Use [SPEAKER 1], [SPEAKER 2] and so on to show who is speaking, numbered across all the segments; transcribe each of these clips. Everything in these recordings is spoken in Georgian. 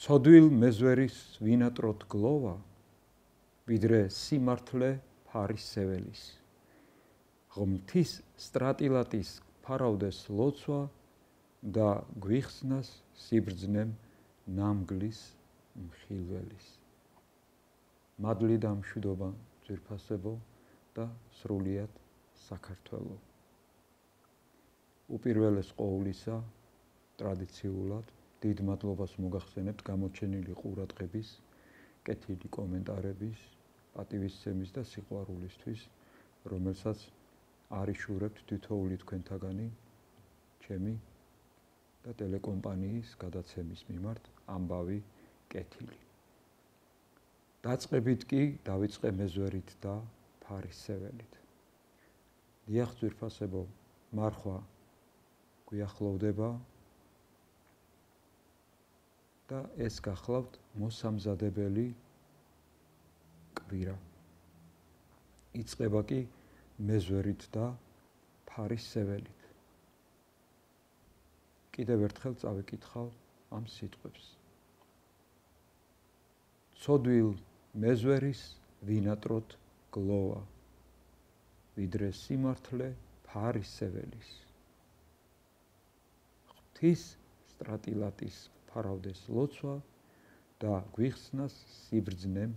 [SPEAKER 1] ცოდვილ მეზვერის ვინატროთ გლოვა, ვიდრე სიმართლე ფარის სეველის. ღმრთის სტრატილატის ფარავდეს ლოცვა და გვიხსნას სიბრძნემ ნამგლის მხილველის. მადლი და მშვიდობა ძვირფასებო და სრულიად საქართველო. უპირველეს ყოვლისა, ტრადიციულად დიდ მადლობას მოგახსენებთ გამოჩენილი ყურადღების, კეთილი კომენტარების, პატივისცემის და სიყვარულისთვის, რომელსაც არიშურებთ თითოეული თქვენთაგანი ჩემი და ტელეკომპანიის გადაცემის მიმართ ამბავი კეთილი. დაწყებით კი დავიწყე მეზვერით და ფარის სეველით. დიახ ძვირფასებო, მარხვა გვიახლოვდება და ეს გახლავთ მოსამზადებელი კვირა. იწყება კი მეზვერით და ფარის სეველით. კიდევ ერთხელ წავიკითხავ ამ სიტყვებს. ცოდვილ მეზვერის ვინატროთ გლოვა, ვიდრე სიმართლე ფარის სეველის. ღვთის სტრატილატის ფარავდეს ლოცვა და გვიხსნას სიბრძნემ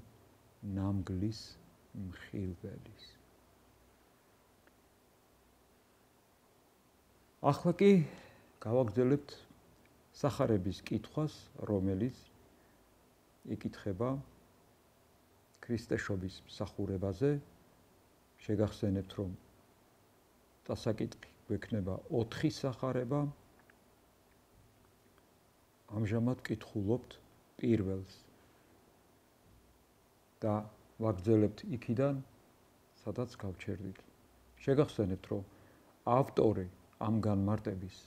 [SPEAKER 1] ნამგლის მხილველის. ახლა კი გავაგრძელებთ სახარების კითხვას, რომელიც იკითხება ქრისტეშობის მსახურებაზე. შეგახსენებთ, რომ დასაკითხი გვექნება 4 სახარება. ამჟამად კითხულობთ პირველს და ვაგრძელებთ იქიდან, სადაც გავჩერდით. შეგახსენებთ, რომ ავტორი ამ განმარტების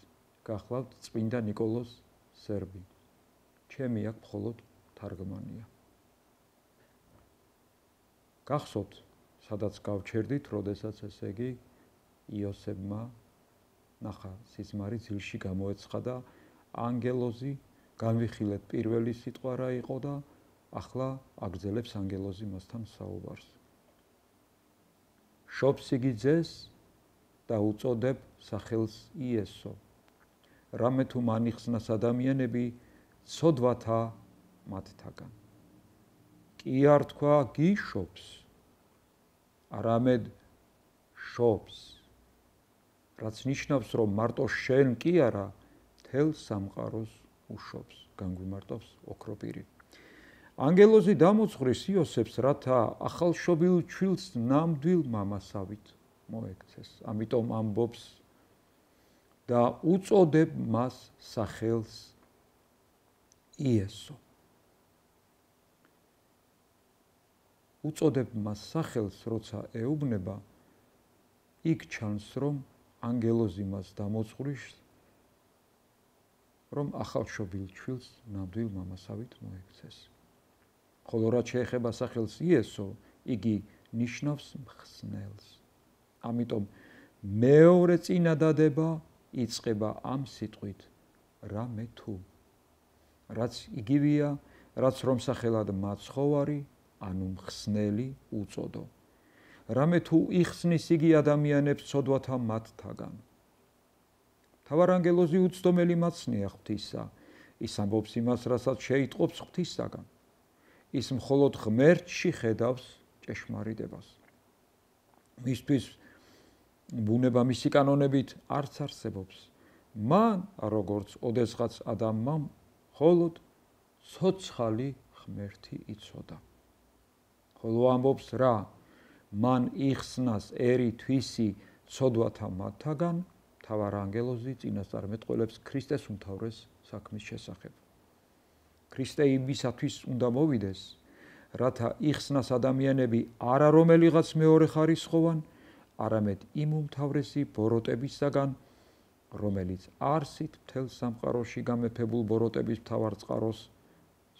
[SPEAKER 1] გახლავთ წმინდა ნიკოლოზ სერბი. ჩემი აქ მხოლოდ თარგმანია. გახსოვთ, სადაც გავჩერდით, როდესაც ესე იგი იოსებმა ნახა სიზმარი ძილში გამოეცხადა ანგელოზი, განვიხილეთ პირველი სიტყვა რა იყო და ახლა აგრძელებს ანგელოზი მასთან საუბარს. შობს იგი ძეს და უწოდებ სახელს იესო. რამე თუ მანიხსნას ადამიანები ცოდვათა მათთაგან. კი არ თქვა გიშობს, არამედ შობს, რაც ნიშნავს, რომ მარტო შენ კი არა, მთელ სამყაროს უშობს, განგვიმარტავს ოქროპირი. ანგელოზი დამოძღვრის იოსებს, რათა ახალშობილ ჩვილს ნამდვილ მამასავით მოექცეს. ამიტომ ამბობს და უწოდებ მას სახელს იესო. უწოდებ მას სახელს, როცა ეუბნება, იქ ჩანს, რომ ანგელოზი მას დამოძღვრის, რომ ახალშობილ ჩვილს ნამდვილ მამასავით მოექცეს. ხოლო რაც შეეხება სახელს იესო, იგი ნიშნავს მხსნელს. ამიტომ მეორე წინადადება იწყება ამ სიტყვით რამე თუ. რაც იგივეა, რაც რომ სახელად მაცხოვარი, ანუ მხსნელი უწოდო. რამე თუ იხსნის იგი ადამიანებს ცოდვათა მათთაგან. მთავარანგელოზი უცდომელი მაცნია ღვთისა. ის ამბობს იმას, რასაც შეიტყობს ღვთისაგან. ის მხოლოდ ღმერთში ხედავს ჭეშმარიტებას. მისთვის ბუნება მისი კანონებით არც არსებობს. მან, როგორც ოდესღაც ადამმა, მხოლოდ ცოცხალი ღმერთი იცოდა. ხოლო ამბობს რა? მან იხსნას ერი თვისი ცოდვათა მათთაგან, მთავარანგელოზი წინასწარმეტყველებს ქრისტეს უმთავრეს საქმის შესახებ. ქრისტე იმისათვის უნდა მოვიდეს, რათა იხსნას ადამიანები არა რომელიღაც მეორე ხარისხოვან, არამედ იმ უმთავრესი ბოროტებისაგან, რომელიც არსით მთელ სამყაროში გამეფებულ ბოროტების მთავარ წყაროს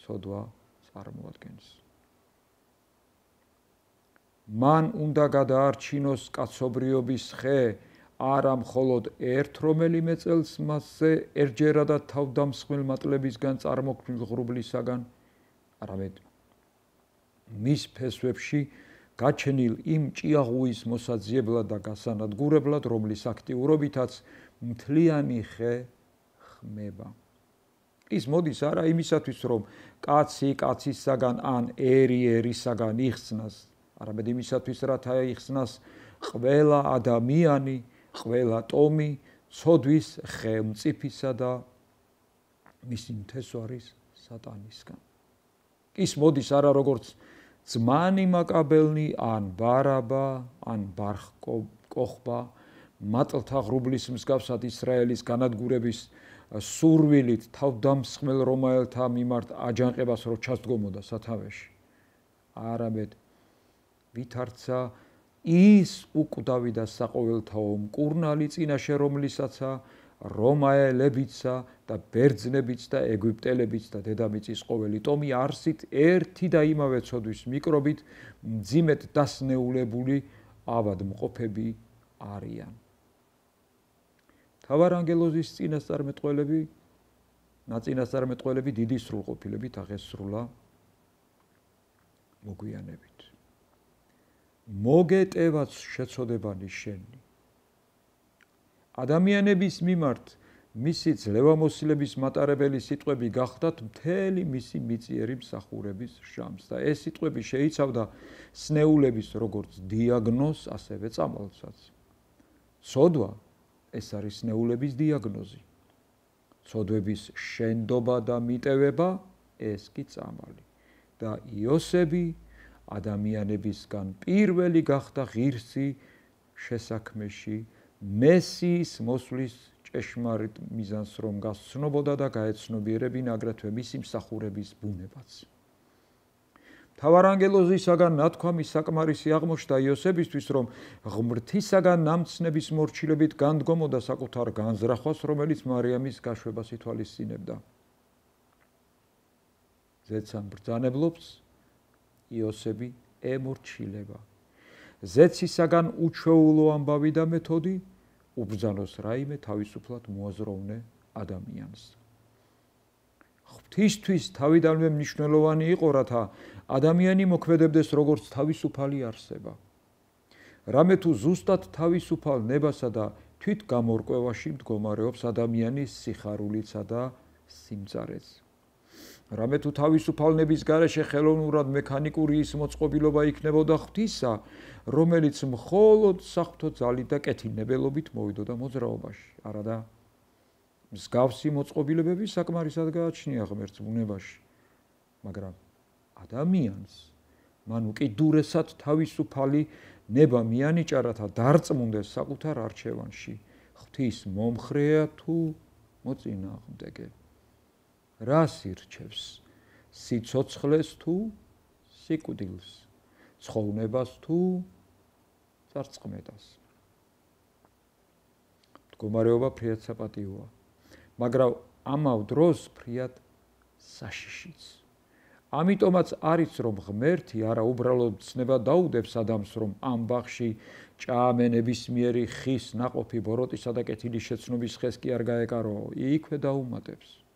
[SPEAKER 1] ცოდვა წარმოადგენს. მან უნდა გადაარჩინოს კაცობრიობის ხე, არა მხოლოდ ერთ რომელიმე წელს მასზე ერთჯერადად თავდამსხმელ მატლებისგან წარმოქმნილ ღრუბლისაგან, არამედ მის ფესვებში გაჩენილ იმ ჭიაღუის მოსაძიებლად და გასანადგურებლად, რომლის აქტიურობითაც მთლიანი ხე ხმება. ის მოდის არა იმისათვის, რომ კაცი კაცისაგან ან ერი ერისაგან იხსნას, არამედ იმისათვის, რათა იხსნას ყველა ადამიანი, ყველა ტომი, ცოდვის ხელმწიფისა და მისი მთესვარის სატანისგან. ის მოდის არა როგორც ძმანი მაკაბელნი, ან ბარაბა, ან ბარ-კოხბა, მატლთა ღრუბლის მსგავსად ისრაელის განადგურების სურვილით თავდამსხმელ რომაელთა მიმართ აჯანყებას რო ჩასდგომოდა სათავეში. არამედ ვითარცა ის უკვდავი და საყოველთაო მკურნალი წინაშე, რომლისაცა რომაელებიცა და ბერძნებიც და ეგვიპტელებიც და დედამიწის ყოველი ტომი არსით ერთი და იმავე ცოდვის მიკრობით მძიმედ დასნეულებული ავადმყოფები არიან. მთავარანგელოზის ნაწინასწარმეტყველები დიდი სრულყოფილებით აღესრულა მოგვიანებით. მოგეტევაც შეცოდებანი შენი. ადამიანების მიმართ მისი ძლევამოსილების მატარებელი სიტყვები გახდათ მთელი მისი მიწიერი მსახურების ჟამს და ეს სიტყვები შეიცავდა სნეულების როგორც დიაგნოზს, ასევე წამალსაც. ცოდვა ეს არის სნეულების დიაგნოზი. ცოდვების შენდობა და მიტევება ეს კი წამალი. და იოსები ადამიანებისგან პირველი გახდა ღირსი შესაქმეში მესიის მოსვლის ჭეშმარიტ მიზანს რომ გასცნობოდა და გაეცნობიერებინა აგრეთვე მისი მსახურების ბუნებაც. მთავარანგელოზისაგან ნათქვამი საკმარისი აღმოჩნდა იოსებისთვის, რომ ღმრთისაგან ნამცნების მორჩილებით განდგომოდა საკუთარ განზრახვას, რომელიც მარიამის გაშვებას ითვალისწინებდა. ზეცამ ბრძანებლობს იოსები ემორჩილება. ზეცისაგან უჩვეულო ამბავი და მეთოდი უბრძანოს რაიმე თავისუფლად მოაზროვნე ადამიანს. ღვთისთვის თავიდანვე მნიშვნელოვანი იყო, რათა ადამიანი მოქმედებდეს როგორც თავისუფალი არსება. რამე თუ ზუსტად თავისუფალ ნებასა და თვით გამორკვევაში მდგომარეობს ადამიანის სიხარულიცა და სიმწარეც. რამე თუ თავისუფალნების გარეშე ხელოვნურად მექანიკური ის მოწყობილობა იქნებოდა ღვთისა, რომელიც მხოლოდ საღვთო ძალით და კეთილნებელობით მოვიდოდა მოძრაობაში. არადა მსგავსი მოწყობილებები საკმარისად გააჩნია ღმერთს ბუნებაში, მაგრამ ადამიანს მან უკიდურესად თავისუფალი ნება მიანიჭა, რათა დარწმუნდეს საკუთარ არჩევანში, ღვთის მომხრეა თუ მოწინააღმდეგე. რას ირჩევს? სიცოცხლეს თუ სიკვდილს, ცხოვნებას თუ წარწყმედას. მდგომარეობა ფრიად საპატიოა, მაგრამ ამავ დროს ფრიად საშიშიც. ამიტომაც არის, რომ ღმერთი არა უბრალოდ ცნება დაუდებს ადამიანს, რომ ამ ბაღში ჭაამე ნებისმიერი ხის ნაყოფი ბოროტისა და კეთილის შეცნობის ხეს კი არ გაეკარო, იქვე დაუმატებს.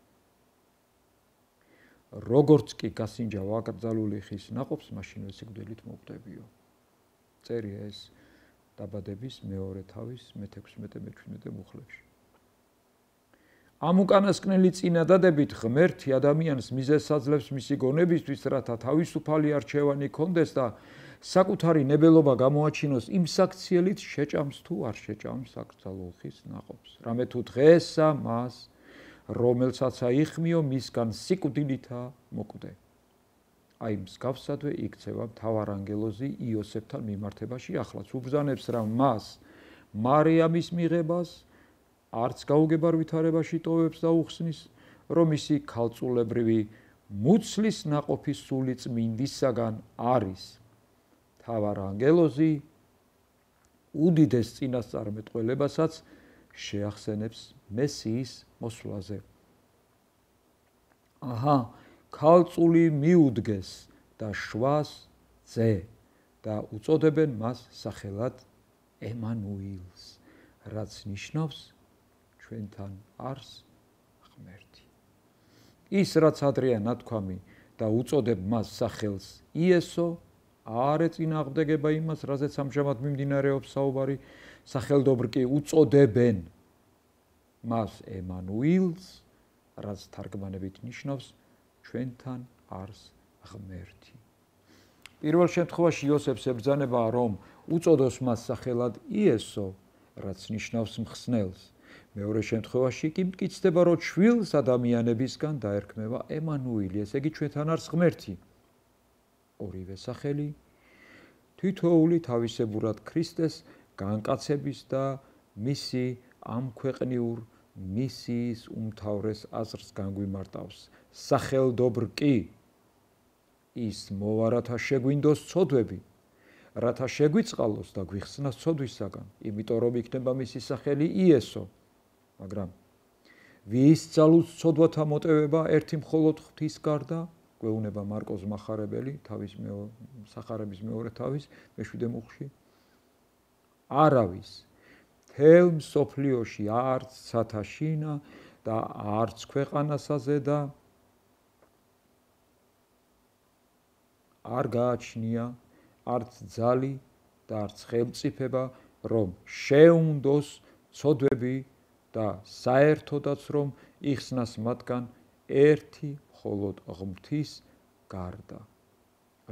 [SPEAKER 1] როგორც კი გასინჯა ვაკრძალული ხის ნაყოფს, მაშინვე სიკვდილით მოკვდებიო. წერია ეს დაბადების მეორე თავის მე-16-მე-17 მუხლებში. ამ უკანასკნელი წინადადებით ღმერთი ადამიანს მიზეზს აძლევს მისი გონებისთვის, რათა თავისუფალი არჩევანი ქონდეს და საკუთარი ნებელობა გამოაჩინოს იმ საქციელით შეჭამს თუ არ შეჭამს აკრძალულ ხის ნაყოფს. რამე თუ დღესა მას, რომელცაცა იხმიო, მისგან სიკვდილითა მოკვდე. აი მსგავსადვე იქცევა მთავარანგელოზი იოსებთან მიმართებაში ახლაც. უბრძანებს, რომ მას მარიამის მიღებას არც გაუგებარ ვითარებაში ტოვებს და უხსნის, რომ მისი ქალწულებრივი მუცლის ნაყოფის სული წმინდისაგან არის. მთავარანგელოზი უდიდეს წინასწარმეტყველებასაც შეახსენებს მესიის მოსვლაზე. აჰა, ქალწული მიუდგეს და შვას ძე და უწოდებენ მას სახელად ემანუილს, რაც ნიშნავს ჩვენთან არს ღმერთი. ის რაც ადრეა ნათქვამი და უწოდებ მას სახელს იესო, არ ეწინააღმდეგება იმას, რაზეც ამჟამად მიმდინარეობს საუბარი, სახელდობრ კი უწოდებენ მას ემანუილს, რაც თარგმანებით ნიშნავს ჩვენთან არს ღმერთი. პირველ შემთხვევაში იოსებს ებრძანება, რომ უწოდოს მას სახელად იესო, რაც ნიშნავს მხსნელს. მეორე შემთხვევაში კი მტკიცდება, რომ შვილს ადამიანებისგან დაერქმევა ემანუილი, ესე იგი ჩვენთან არს ღმერთი. ორივე სახელი თითოეული თავისებურად ქრისტეს განკაცების და მისი ამქვეყნიურ მისიის უმთავრეს აზრს განგვიმარტავს. სახელდობრ კი ის მოვა, რათა შეგვინდოს ცოდვები, რათა შეგვიწყალოს და გვიხსნას ცოდვისაგან, იმიტომ რომ იქნება მისი სახელი იესო. მაგრამ ვის ძალუც ცოდვათა მოტევება ერთი მხოლოდ ღვთის გარდა, გვეუბნება მარკოზ მახარებელი თავის სახარების მეორე თავის მე-7 მუხლში. არავის მთელ მსოფლიოში არც ცათაშინა და არც ქვეყანასაზე და არ გააჩნია არც ძალი და არც ხელმწიფება, რომ შეუნდოს ცოდვები და საერთოდაც რომ იხსნას მათგან ერთი მხოლოდ ღმრთის გარდა.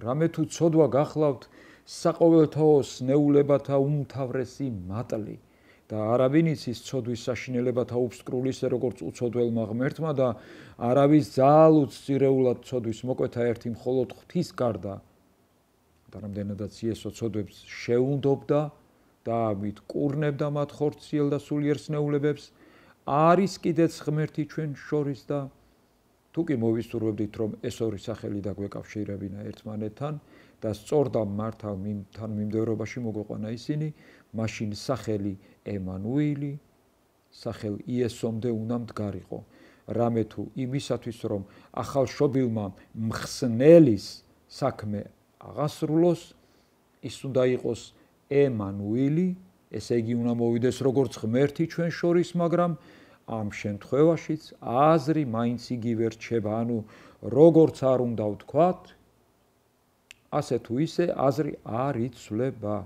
[SPEAKER 1] რამე თუ ცოდვა გახლავთ საყოველთაო სნეულებათა უმთავრესი მატლი და არავინ იცის ცოდვის საშინელებათა უბსკრული ისე როგორც უცოდველმა ღმერთმა და არავის ძალუც წირეულად ცოდვის მოკვეთა ერთი მხოლოდ ღვთის გარდა. და რამდენადაც იესო ცოდვებს შეუნდობდა და ამით კურნებდა მათ ხორციელ და სულიერ სნეულებებს, არის კიდეც ღმერთი ჩვენ შორის და თუ კი მოვისურვებდით, რომ ეს ორი სახელი დაგვეკავშირებინა ერთმანეთთან და სწორ და მართალთან მიმდევრობაში მოგვეყვანა ისინი, მაშინ სახელი ემანუილი, სახელ იესომდე უნდა მდგარიყო. რამე თუ იმისათვის, რომ ახალშობილმა მხსნელის საქმე აღასრულოს, ის უნდა იყოს ემანუილი, ესე იგი უნდა მოვიდეს როგორც ღმერთი ჩვენ შორის, მაგრამ ამ შემთხვევაშიც აზრი მაინც იგივე რჩება, ანუ როგორც არ უნდა ვთქვათ, ასე თუ ისე აზრი არ იცვლება.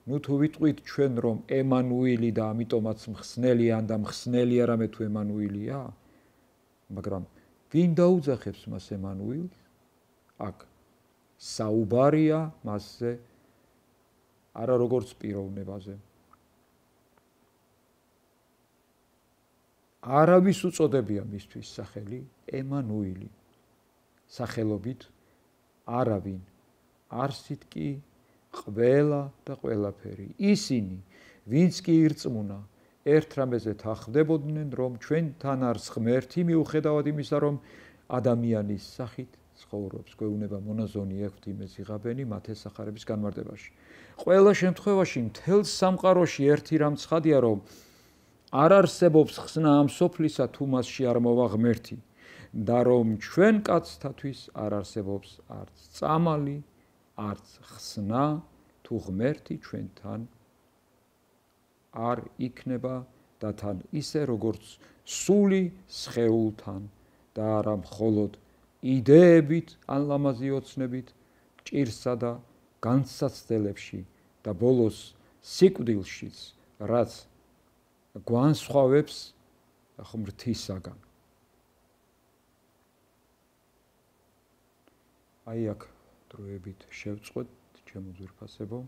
[SPEAKER 1] ნუ თუ ვიტყვით ჩვენ რომ ემანუილი და ამიტომაც მხსნელიან და მხსნელი არამე თუ ემანუილია, მაგრამ ვინ დაუძახებს მას ემანუილს? აქ საუბარია მასზე, არა როგორც პიროვნებაზე. არავის უწოდებია მისთვის სახელი ემანუილი. სახელობით არავინ, არსით კი ყველა და ყველაფერი. ისინი, ვინც კი ირწმუნა, ერთ რამეზე თანხმდებოდნენ, რომ ჩვენთან არს ღმერთი, მიუხედავად იმისა, რომ ადამიანის სახით ცხოვრობს. გვეუბნება მონაზონი 6:10 მათეს სახარების განმარტებაში. ყველა შემთხვევაში მთელ სამყაროში ერთი რამ ცხადია, რომ არ არსებობს ხსნა ამ სოფლისა თუ მასში არ მოვა ღმერთი და რომ ჩვენ კაცთათვის არ არსებობს არც წამალი, არც ხსნა თუ ღმერთი ჩვენთან არ იქნება და თან ისე როგორც სული სხეულთან და არა მხოლოდ იდეებით ან ლამაზი ოცნებით, ჭირსა და განსაცდელებში და ბოლოს სიკვდილშიც, რაც გვანსხვავებს ღმრთისაგან. აი აქ დროებით შევწყვეტ ჩემო ძვირფასებო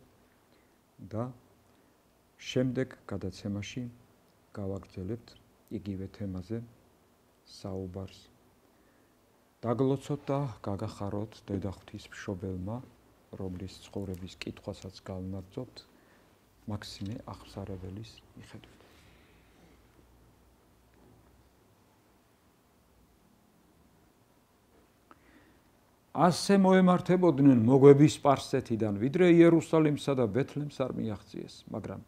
[SPEAKER 1] და შემდეგ გადაცემაში გავაგრძელებთ იგივე თემაზე საუბარს. დაგლოცოთ და გაგახაროთ დედა ღვთისმშობელმა, რომლის ცხოვრების კითხვასაც გავმაგზავნებთ მაქსიმე აღსარებელის მიხედვით. ასე მოემართებოდნენ მოგვების სპარსეთიდან, ვიდრე იერუსალიმსა და ბეთლემს არ მიაღწიეს, მაგრამ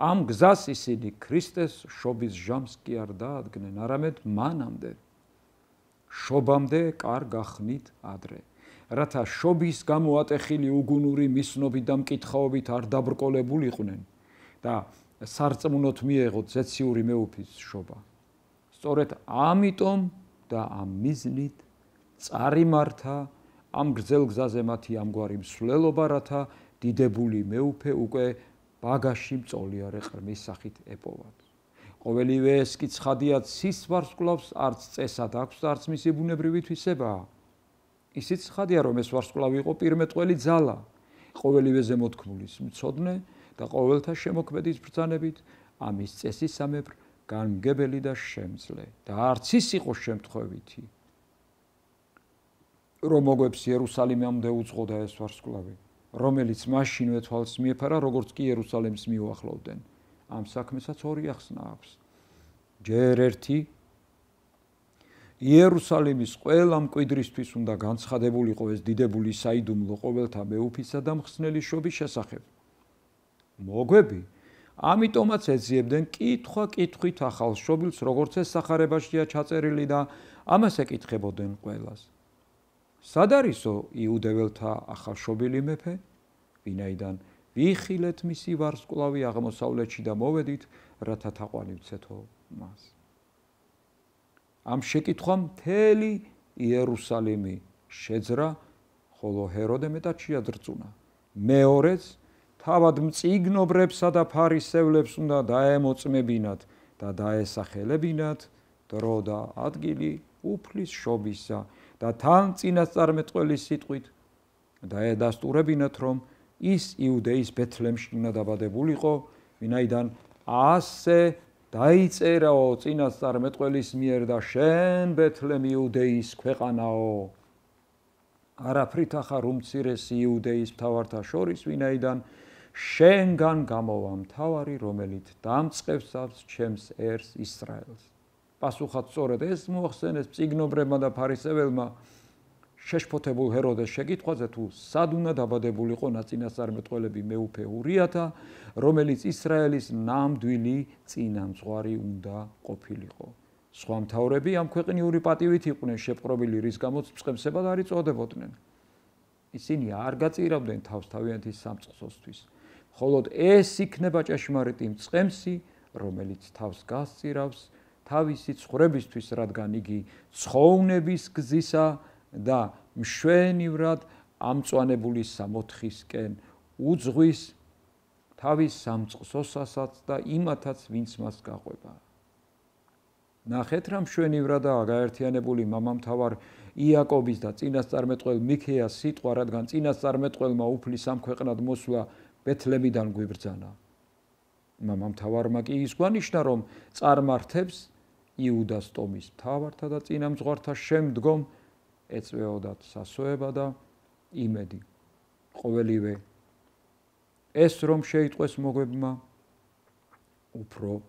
[SPEAKER 1] ამ გზას ისინი ქრისტეს შობის ჟამს კი არ დაადგნენ, არამედ მანამდე შობამდე კარ გახნით ადრე, რათა შობის გამო ატეხილი უგუნური მისნობით და მკითხაობით არ დაბრკოლებულიყვნენ და სარწმუნოდ მიეღოთ ზეციური მეუფის შობა. სწორედ ამიტომ და ამ მიზნით წარიმართა ამ გრძელ გზაზე მათი ამგვარი მსვლელობა, რათა დიდებული მეუფე უკვე ბაგაში მწოლიარე ყრმის სახით ეპოვათ. ყოველივე ეს კი ცხადია ცის ვარსკვლავს არც წესად აქვს და არც მისი ბუნებრივი თვისებაა. ისიც ცხადია, რომ ეს ვარსკვლავი იყო პირმეტყველი ძალა, ყოველივეზე მოთქმულის მცოდნე და ყოველთა შემოქმედის ბრძანებით ამის წესისამებრ განმგებელი და შემძლე და არც ის იყო შემთხვევითი, რომ მოგებს იერუსალიმამდე უძღოდა ეს ვარსკვლავი, რომელიც მაშინვე თვალს მიეფარა, როგორც კი იერუსალიმს მიუახლოვდნენ. ამ საქმესაც ორი ახსნა აქვს. ჯერ ერთი იერუსალიმის ყველა მკვიდრისთვის უნდა განცხადებულიყო ეს დიდებული საიდუმლო ყოველთა მეუფისა და მხსნელის შობის შესახებ. მოგვები ამიტომაც ეძიებდნენ კითხვა-კითხვით ახალ შობილს, როგორც ეს სახარებაშია ჩაწერილი და ამას ეკითხებოდნენ ყველას. სად არისო იუდეველთა ახალშობილი მეფე, ვინაიდან ვიხილეთ მისი ვარსკვლავი აღმოსავლეთში და მოვედით, რათა თაყვანივცეთო მას. ამ შეკითხვამ მთელი იერუსალიმი შეძრა, ხოლო ჰეროდე მეტად შეადრწუნა. მეორეც თავად მწიგნობრებსა და ფარისევლებს უნდა დაემოწმებინათ და დაესახელებინათ დრო და ადგილი უფლის შობისა და თან წინასწარმეტყველის სიტყვით დაედასტურებინათ, რომ ის იუდეის ბეთლემში უნდა დაბადებულიყო, ვინაიდან ასე დაიწერაო წინასწარმეტყველის მიერ და შენ ბეთლემ იუდეის ქვეყანაო. არაფრით ახარ უმცირესი იუდეის მთავართა შორის, ვინაიდან შენგან გამოვა მთავარი, რომელიც დამწყევსავს ჩემს ერს ისრაელს. პასუხად სწორედ ეს მოახსენეს მწიგნობრებმა და ფარისეველმა შეშფოთებულ ჰეროდეს შეკითხვაზე, თუ სად უნდა დაბადებულიყო ნაწინასწარმეტყველები მეუფე ურიათა, რომელიც ისრაელის ნამდვილი წინამძღვარი უნდა ყოფილიყო. სხვა მთავრები ამ ქვეყნიური პატივით იყვნენ შეპყრობილი, რის გამოც მწყემსებად არ იწოდებოდნენ. ისინი არ გაწირავდნენ თავს თავიანთი სამწყსოსთვის. მხოლოდ ეს იქნება ჭეშმარიტი მწყემსი, რომელიც თავს გასწირავს თავისი ცხოვრებისთვის, რადგან იგი ცხოვნების გზისა და მშვენივრად ამწვანებული სამოთხისკენ უძღვის თავის სამწყსოსასაც და იმათაც, ვინც მას გაყვება. ნახეთ, რა მშვენივრადაა გაერთიანებული მამამთავარ იაკობის და წინასწარმეტყველ მიქეას სიტყვა, რადგან წინასწარმეტყველმა უფლის ამ ქვეყნად მოსვლა ბეთლემიდან გვიბრძანა. მამამთავარმა კი ის გვანიშნა, რომ წარმართებს იუდას ტომის მთავართა და წინამძღვართა შემდგომ ეწვეოდათ სასოება და იმედი. ყოველივე ეს რომ შეიტყვეს მოგვებმა, უფრო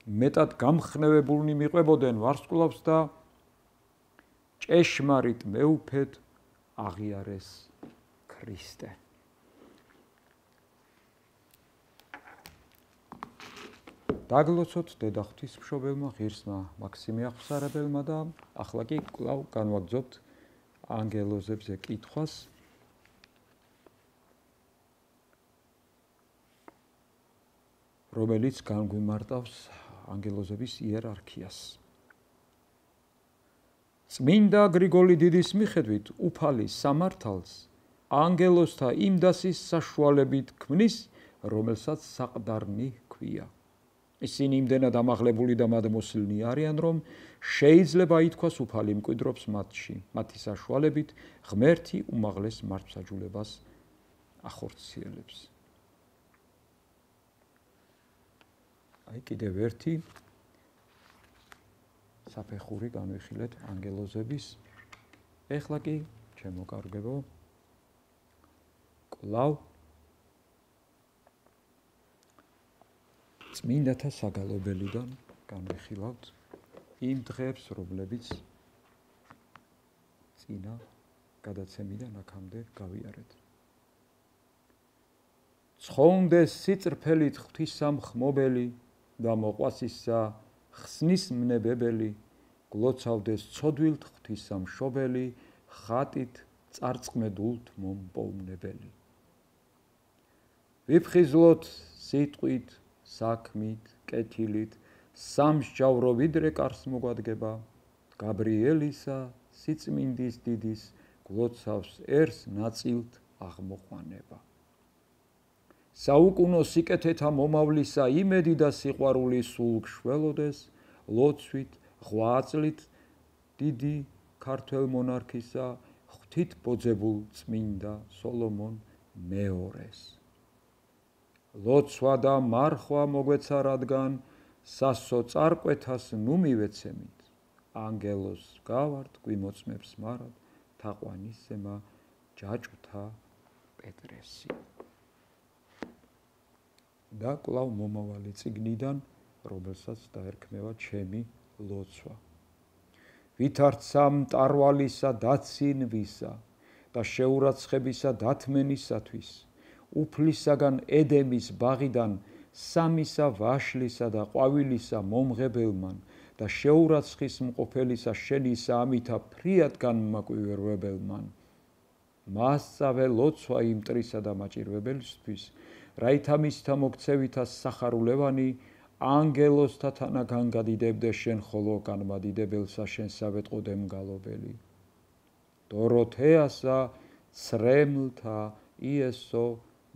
[SPEAKER 1] მეტად გამხნევებულნი მიყვებოდნენ ვარსკვლავს და ჭეშმარიტ მეუფედ აღიარეს ქრისტე. დაგლოცოთ დედა ღვთისმშობელმა ღირსმა მაქსიმე აღსარებელმა და ახლა კი კვლავ განვაგრძობთ ანგელოზებზე კითხვას. რომელიც განგვიმარტავს ანგელოზების იერარქიას. წმინდა გრიგოლი დიდის მიხედვით უფალი სამართალს ანგელოზთა იმ დასის საშუალებით ქმნის, რომელსაც საყდარნი ჰქვია. ისინი იმდენად ამაღლებული და მადმოსილნი არიან, რომ შეიძლება ითქვას უფალი მკვიდრობს მათში, მათი საშუალებით ღმერთი უმაღლეს მართლმსაჯულებას ახორციელებს. კიდევ ერთი საფეხური განვიხილეთ ანგელოზების. ეხლა კი ჩემო კარგებო, კვლავ წმინდათა საგალობელიდან განვიხილავთ იმ დღეებს, რომლებიც წინა გადაცემიდან აქამდე გავიარეთ. ცხონდეს სიწრფელით ღვთისამხმობელი და მოყვასისა ხსნის მნებებელი, გლოცავდეს ცოდვილთ ღვთისამშობელი, ხატით წარწყმედულთ მომპოვნებელი. ვიფხიზლოთ სიტყვით საქმით, კეთილით, სამსჯავრო ვიდრე კარს მოგვადგება, გაბრიელისა, სიწმინდის დიდის, გლოცავს ერს ნაწილთ აღმოყვანება. საუკუნო სიკეთეთა მომავლისა იმედი და სიყვარული სულ გშველოდეს, ლოცვით, ღვაწლით დიდი ქართველ მონარქისა, ღვთით ბოძებულ წმინდა სოლომონ მეორეს. ლოცვა და მარხვა მოგვეცა რადგან, სასო წარკვეთას ნუ მივეცემით, ანგელოს გავართ გვიმოწმებს მარად, თაყვანისემა ჯაჭუთა პეტრესი. და კვლავ მომავალი წიგნიდან, რომელსაც დაერქმევა ჩემი ლოცვა. ვითარცა მტარვალისა დაცინვისა და შეურაცხებისა დათმენისათვის, უფლისაგან ედემის ბაღიდან სამისა ვაშლისა და ყვავილისა მომღებელმან და შეურაცხის მყოფელისა შენისა ამითა ფრიად განმაკვირვებელმან. მასწავე ლოცვა იმ მტრისა და მაჭირვებელისთვის, რაითა მისთა მოქცევითა სახარულევანი ანგელოსთა თანა განგადიდებდე შენ ხოლო განმადიდებელსა შენსავე ტყოდე მგალობელი. დოროთეასა ცრემლთა იესო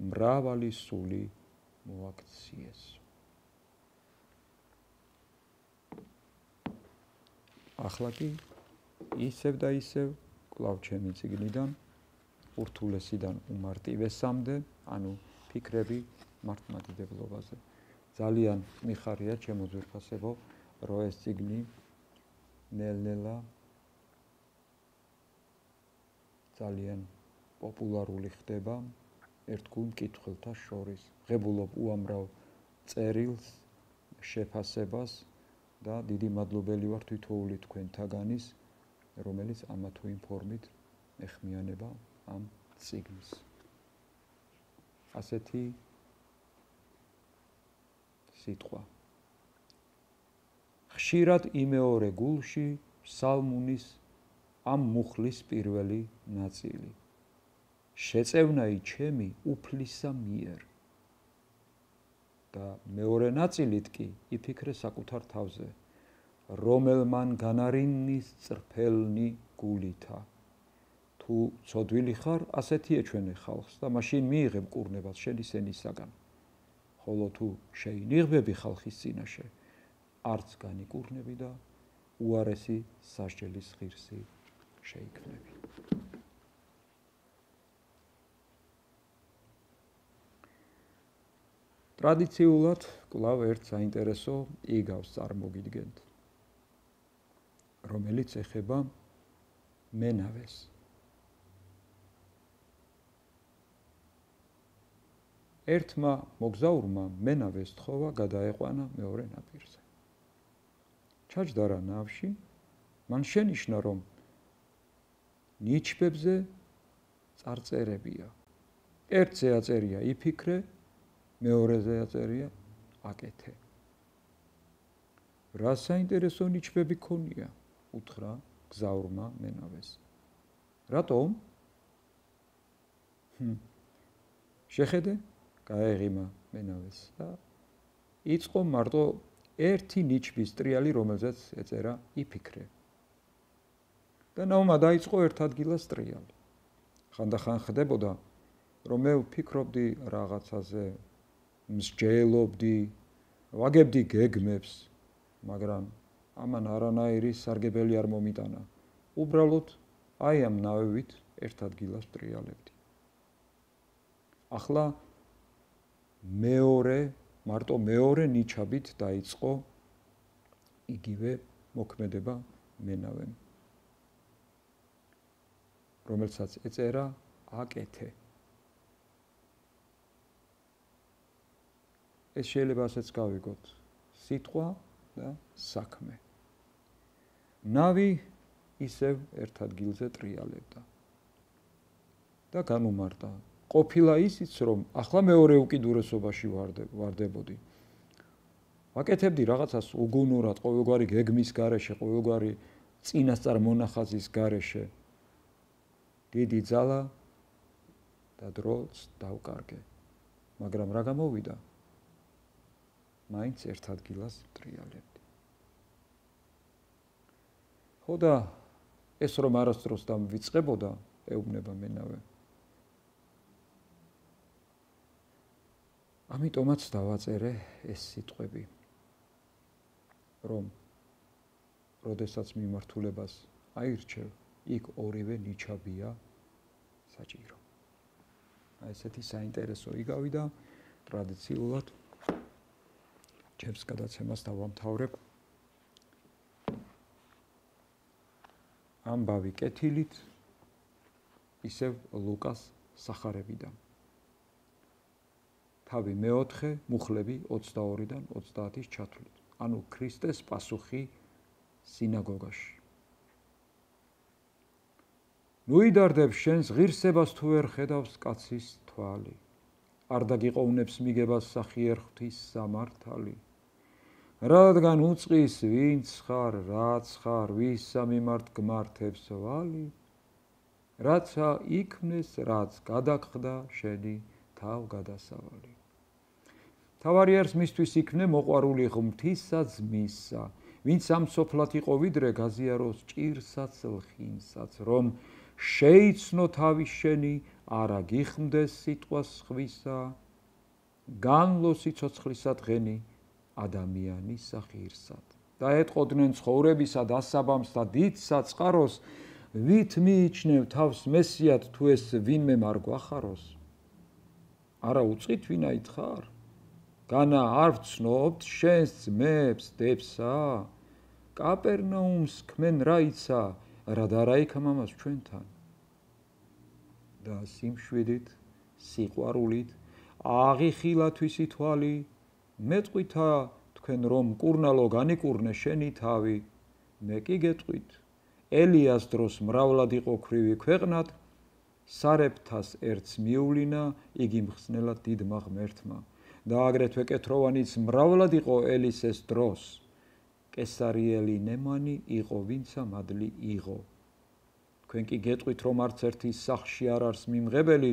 [SPEAKER 1] მრავალი სული მოაქციესო. ახლა კი ისევ და ისევ კვლავ ჩემი წიგნიდან ურთულესიდან უმარტივესამდე, ანუ ფიქრები მართლმადიდებლობაზე. ძალიან მიხარია ჩემო ძვირფასებო, რომ ეს წიგნი ნელ-ნელა ძალიან პოპულარული ხდება ერთგულ მკითხველთა შორის. ღებულობ უამრავ წერილს, შეფასებას და დიდი მადლობელი ვარ თითოეული თქვენთაგანის, რომელიც ამა თუ იმ ფორმით ეხმიანება ამ წიგნს. ასეთი სიტყვა. ხშირად იმეორე გულში სალმუნის ამ მუხლის პირველი ნაწილი. შეწევნაი ჩემი უფლისა მიერ. და მეორე ნაწილით კი იფიქრე საკუთარ თავზე, რომელმან განარინის წრფელნი გულითა. თუ ცოდვილი ხარ, ასეთი ეჩვენე ხალხს და მაშინ მიიღე მკურნებას შენი სენისაგან. ხოლო თუ შეინიღბები ხალხის წინაშე, არც განიკურნები და უარესი სასჯელის ღირსი შეიქმნები. ტრადიციულად კვლავ ერთ საინტერესო იგავს წარმოგიდგენთ, რომელიც ეხება მენავეს. ერთმა მოგზაურმა მენავეს თხოვა გადაეყვანა მეორე ნაპირზე. ჩაჯდარა ნავში, მან შენიშნა, რომ ნიჩბებზე წარწერებია. ერთზე აწერია იფიქრე, მეორეზე აწერია აკეთე. რა საინტერესო ნიჩბები ქონია? უთხრა გზაურმა მენავეს. რატომ? შეხედე, გაეღიმა მენავეს და იწყო მარტო ერთი ნიჩბის ტრიალი, რომელზეც ეწერა იფიქრე. და ნაუმა დაიწყო ერთ ადგილას ტრიალი. ხანდახან ხდებოდა, რომ მე ვფიქრობდი რაღაცაზე, მსჯელობდი, ვაგებდი გეგმებს, მაგრამ ამან არანაირი სარგებელი არ მომიტანა. უბრალოდ აი ამ ნავებით ერთ ადგილას ტრიალებდი. ახლა მარტო მეორე ნიჩაბით დაიწყო იგივე მოქმედება მენავემ, რომელსაც ეწერა აკეთე. ეს შეიძლება ასეც გავიგოთ, სიტყვა და საქმე. ნავი ისევ ერთ ადგილზე ტრიალებდა და განუმარტა. ყოფილა ისიც, რომ ახლა მეორე უკიდურესობაში ვარდებოდი. ვაკეთებდი რაღაცას უგუნურად, ყოველგვარი გეგმის გარეშე, ყოველგვარი წინასწარ მონახაზის გარეშე. დიდი ძალა და დროც დავკარგე. მაგრამ რა გამოვიდა? მაინც ერთ ადგილას ვტრიალებდი. ხო და ეს რომ არასდროს დამვიწყებოდა, ეუბნება მენავე. ამიტომაც დავაწერე ეს სიტყვები, რომ როდესაც მიმართულებას აირჩევ, იქ ორივე ნიჩაბია საჭირო. ესეთი საინტერესო იგავი და ტრადიციულად ჩემს გადაცემას დავამთავრებ ამბავი კეთილით ისევ ლუკას სახარებიდან. თავი მეოთხე, მუხლები 22-დან 30-ის ჩათვლით. ანუ ქრისტეს პასუხი სინაგოგაში. ნუიდარდებს შენს ღირსებას თუ ვერ ხედავს კაცის თვალი. არ დაგიყოვნებს მიგებას სახიერ ღვთის სამართალი. რადგან უწყის ვინც ხარ, რაც ხარ, ვისა მიმართ გმართებს ვალი. რაცა იქმნეს, რაც გადაგხდა შენი თავგადასავალი. თავარი არის მისთვის იქნე მოყვარული ღმრთისა ძმისა, ვინც ამ სოფლად იყო ვიდრე გაზიაროს ჭირსაც ლხინსაც, რომ შეიცნო თავი შენი, არა გიხმდეს სიტყვას სხვისა, განლო სიცოცხლისა დღენი ადამიანისა ღირსად. და ეტყოდნენ ცხოვრებისა დასაბამს და დიდ საწყაროს, ვით მიიჩნევ თავს მესიად თუ ეს ვინმე არ გვახაროს. არა უწყით ვინაით ხარ? განა არ ვცნობთ შენს ძმებს დებსა? კაპერნაუმს ქმენ რაიცა, რა დარაიქა მამას ჩვენთან. და სიმშვიდით, სიყვარულით, აღიხილა თვისი თვალი, მეტყვითა თქვენ რომ კურნალო განიკურნე შენი თავი, მე კი გეტყვით, ელიას დროს მრავლად იყო ქვრივი ქვეყნად, სარეფთას ერთს მიუვლინა, იგი მხსნელად დიდმა ღმერთმა. და აგრეთვე კეთროვანიც მრავლად იყო ელისეს დროს, კესარიელი ნემანი იყო, ვინცა მადლი იღო. თქვენ კი გეტყვით, რომ არც ერთი სახლში არ არის მიმღებელი,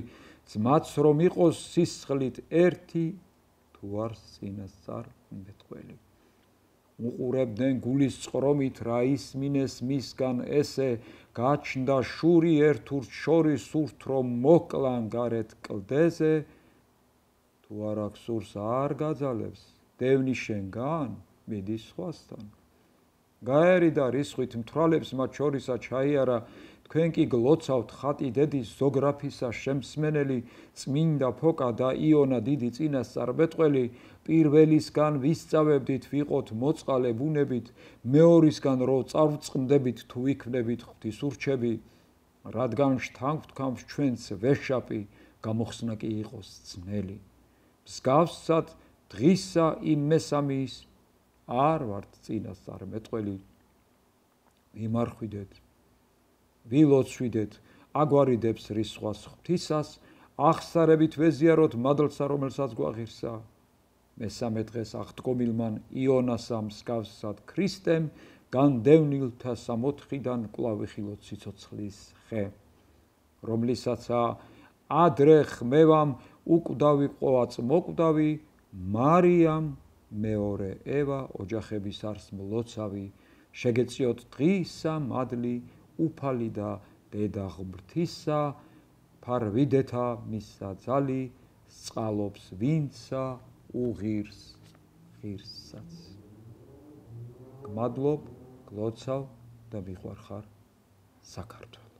[SPEAKER 1] ძმაც რომ იყოს სისხლით ერთი, თუ არ წინასწარ მეტყველი. უყურებდნენ გულის წყრომით, რა ისმინეს მისგან ესე, გაჩნდა შური ერთურთ შორის სურთ რომ მოკლან გარეთ კლდეზე, თუ არ აქვს სურს არ გაძალებს, დევნის შენგან, მიდის სხვასთან. გაერი და რისხვით მთვრალებს მათ შორისა ჩაიარა, თქვენ კი გლოცავთ ხატი დედის ზოგრაფისა შემსმენელი, წმინდა ფოკა და იონა დიდი წინასწარმეტყველი, პირველისგან ვისწავებდით ვიყოთ მოწყალე ბუნებით, მეორისგან რო წარვწყმდებით თუ იქნებით ღვთის ურჩები, რადგან შთანხმდქვამს ჩვენც ვეშაპი, გამოხსნა კი იყოს ძნელი. მსგავსად დღისა იმ მესამის არ ვართ წინასწარმეტყველი. ვიმარხვიდეთ, ვილოცვიდეთ, აგვარიდებს რისხვას ღვთისას, ახსარებით ვეზიაროთ მადლსა, რომელსაც გვაღირსა. მესამე დღეს აღდგომილმან იონასა მსგავსად ქრისტემ, განდევნილთა სამოთხიდან კვლავ იხილოთ სიცოცხლის ხე, რომლისაცა ადრე ხმევამ უკვდავი ყოაც მოკვდავი, მარიამ მეორე ევა ოჯახების არს მლოცავი, შეგეწიოთ დღისა მადლი უფალი და დედა ღმრთისა, ფარვიდეთა მისა ძალი, სწყალობს ვინცა უღირს ღირსაც. გმადლობ, გლოცავ და მიყვარხარ საქართველო.